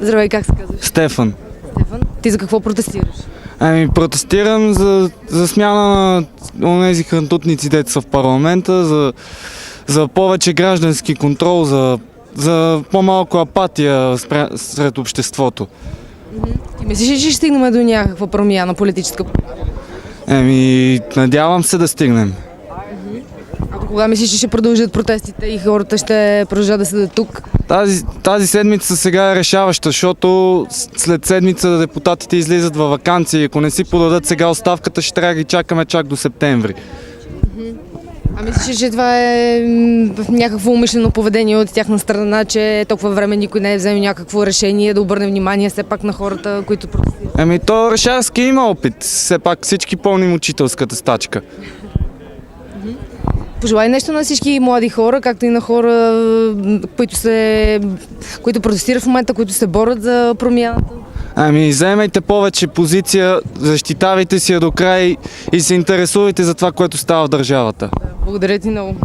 Здравей, как се казваш? Стефан. Стефан. Ти за какво протестираш? Протестирам за смяна на онези хрантутници, дето са в парламента, за повече граждански контрол, за по-малко апатия сред обществото. Ти мислиш ли, че ще стигнем до някаква промяна политическа? Надявам се да стигнем. А до кога мислиш, че ще продължат протестите и хората ще продължат да седат тук? Тази седмица сега е решаваща, защото след седмица депутатите излизат във ваканция и ако не си подадат сега оставката, ще трябва да ги чакаме чак до септември. А мислиш ли, че това е някакво умишлено поведение от тяхна страна, че толкова време никой не е взел някакво решение да обърне внимание все пак на хората, които протестират? То Орешарски има опит. Все пак всички помним учителската стачка. Пожелай нещо на всички млади хора, както и на хора, които протестират в момента, които се борят за промяната. Заемайте повече позиция, защитавайте си я до край и се интересувайте за това, което става в държавата. Благодаря ти много.